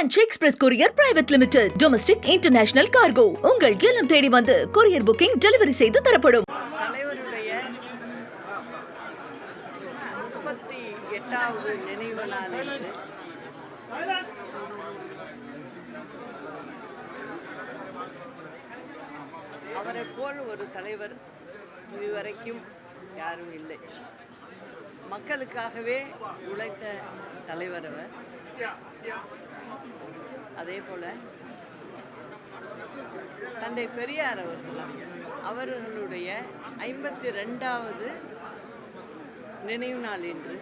Ranch Express Courier Private Limited. Domestic International Cargo. உங்கள் இல்லம் தேடி வந்து courier booking delivery செய்து தரப்படும். தலைவருடைய 38வது நினைவு நாள் என்று அவரை போல் ஒரு தலைவர் இதுவரைக்கும் யாரும் இல்லை. மக்களுக்காகவே உழைத்த தலைவர் அவர். அதே போல தந்தை பெரியார் அவர்களுடைய 52வது நினைவு நாள் என்று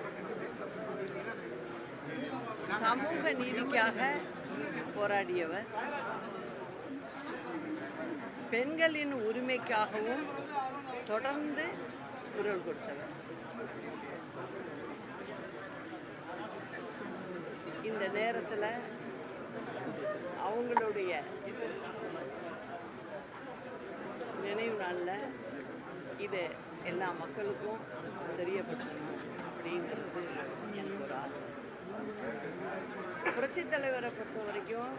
சமூக நீதிக்காக போராடியவர், பெண்களின் உரிமைக்காகவும் தொடர்ந்து குரல் கொடுத்தவர். இந்த நேரத்தில் அவங்களுடைய நினைவு நாளில் இதை எல்லா மக்களுக்கும் தெரியப்படுத்தணும் அப்படிங்கிறது எனக்கு ஒரு ஆசை. புரட்சித் தலைவரை பொறுத்த வரைக்கும்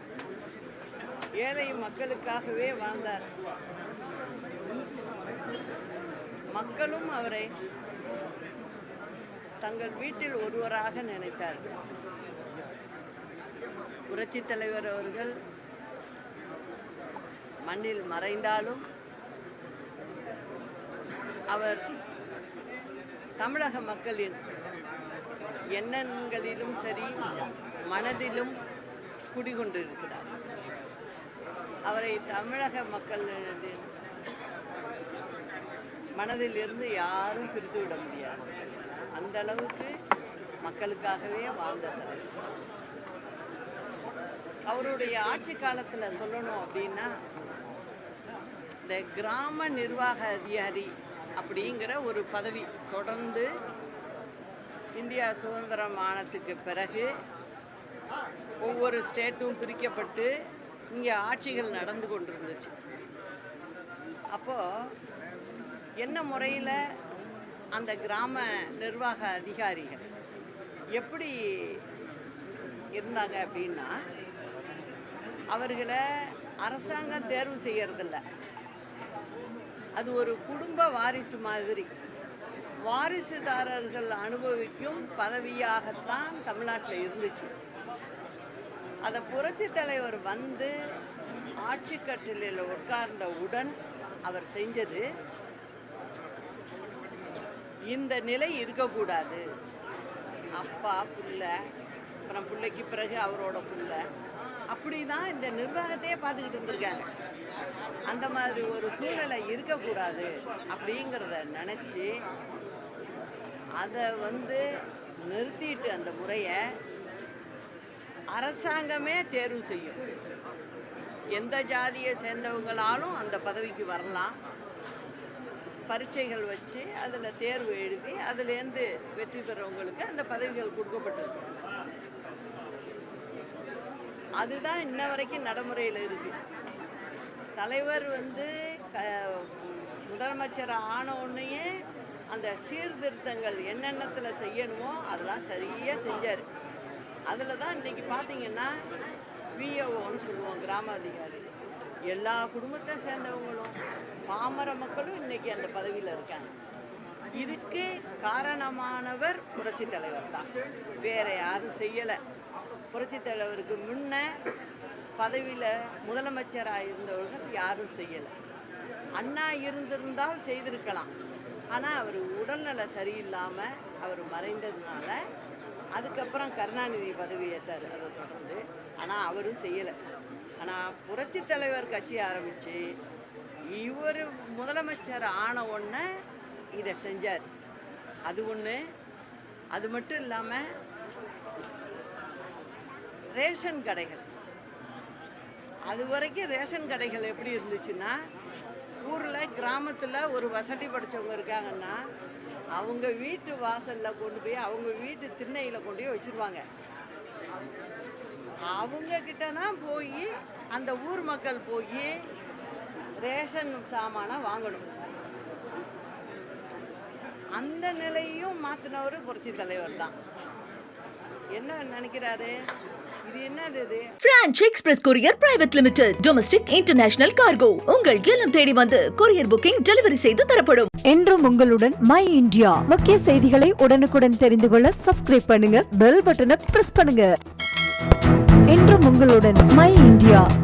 ஏழை மக்களுக்காகவே வாழ்ந்தார். மக்களும் அவரை தங்கள் வீட்டில் ஒருவராக நினைத்தார்கள். புரட்சித் தலைவர் அவர்கள் மண்ணில் மறைந்தாலும் அவர் தமிழக மக்களின் எண்ணங்களிலும் சரி மனதிலும் குடிகொண்டிருக்கிறார். அவரை தமிழக மக்களின் மனதில் இருந்து யாரும் பிரித்து விட முடியாது. அந்த அளவுக்கு மக்களுக்காகவே வாழ்ந்த தலைவர். அவருடைய ஆட்சி காலத்தில் சொல்லணும் அப்படின்னா, இந்த கிராம நிர்வாக அதிகாரி அப்படிங்கிற ஒரு பதவி தொடர்ந்து இந்தியா சுதந்திரம் ஆனதுக்கு பிறகு ஒவ்வொரு ஸ்டேட்டும் பிரிக்கப்பட்டு இங்கே ஆட்சிகள் நடந்து கொண்டிருந்துச்சு. அப்போது என்ன முறையில் அந்த கிராம நிர்வாக அதிகாரிகள் எப்படி இருந்தாங்க அப்படின்னா, அவர்களை அரசாங்கம் தேர்வு செய்யறதில்ல. அது ஒரு குடும்ப வாரிசு மாதிரி, வாரிசுதாரர்கள் அனுபவிக்கும் பதவியாகத்தான் தமிழ்நாட்டில் இருந்துச்சு. அதை புரட்சி தலைவர் வந்து ஆட்சி கட்டிலில் உட்கார்ந்தவுடன் அவர் செஞ்சது, இந்த நிலை இருக்கக்கூடாது. அப்பா பிள்ளை, அப்புறம் பிள்ளைக்கு பிறகு அவரோட பிள்ளை, அப்படி தான் இந்த நிர்வாகத்தையே பார்த்துக்கிட்டு இருந்திருக்காங்க. அந்த மாதிரி ஒரு சூழ்நிலை இருக்கக்கூடாது அப்படிங்கிறத நினச்சி அதை நிறுத்திட்டு அந்த முறையை அரசாங்கமே தேர்வு செய்யும். எந்த ஜாதியை சேர்ந்தவங்களாலும் அந்த பதவிக்கு வரலாம். பரீட்சைகள் வச்சு அதில் தேர்வு எழுதி அதுலேருந்து வெற்றி பெறவங்களுக்கு அந்த பதவிகள் கொடுக்கப்பட்டிருக்கு. அதுதான் இன்ன வரைக்கும் நடைமுறையில் இருக்குது. தலைவர் முதலமைச்சர் ஆன உடனேயே அந்த சீர்திருத்தங்கள் என்னென்னத்தில் செய்யணுமோ அதெல்லாம் சரியாக செஞ்சார். அதில் தான் இன்றைக்கி பார்த்தீங்கன்னா விஏஓன்னு சொல்லுவோம், கிராம அதிகாரி. எல்லா குடும்பத்தை சேர்ந்தவங்களும் பாமர மக்களும் இன்றைக்கி அந்த பதவியில் இருக்காங்க. இதுக்கு காரணமானவர் புரட்சி தலைவர் தான், வேறு யாரும் செய்யலை. புரட்சி தலைவருக்கு முன்ன பதவியில் முதலமைச்சராக இருந்தவர்கள் யாரும் செய்யலை. அண்ணா இருந்திருந்தால் செய்திருக்கலாம். ஆனால் அவர் உடல்நல சரியில்லாமல் அவர் மறைந்ததுனால அதுக்கப்புறம் கருணாநிதி பதவி ஏற்றார் அதை தொடர்ந்து. ஆனால் அவரும் செய்யலை. ஆனால் புரட்சி தலைவர் கட்சி ஆரம்பித்து இவர் முதலமைச்சர் ஆன உடனே இதை செஞ்சார். அது ஒன்று. அது மட்டும் இல்லாமல் ரேஷன் கடைகள், அது வரைக்கும் ரேஷன் கடைகள் எப்படி இருந்துச்சுன்னா, ஊரில் கிராமத்தில் ஒரு வசதி படைத்தவங்க இருக்காங்கன்னா அவங்க வீட்டு வாசலில் கொண்டு போய் அவங்க வீட்டு திண்ணையில் கொண்டு போய் வச்சுருவாங்க. அவங்கக்கிட்ட தான் போய் அந்த ஊர் மக்கள் போய் ரேஷன் சாமானை வாங்கணும். அந்த நிலையும் மாற்றினவர் புரட்சி தலைவர் தான். என்ன நினைக்கிறாரு? இது என்னது இது? Branch express courier private limited domestic international cargo உங்கள் இல்லம் தேடி வந்து கொரியர் புக்கிங் டெலிவரி செய்து தரப்படும். என்றும் உங்களுடன் மை இந்தியா. முக்கிய செய்திகளை உடனுக்குடன் தெரிந்து கொள்ள சப்ஸ்கிரைப் பண்ணுங்க, பெல் பட்டனை பிரஸ் பண்ணுங்க. என்றும் உங்களுடன் மை இந்தியா.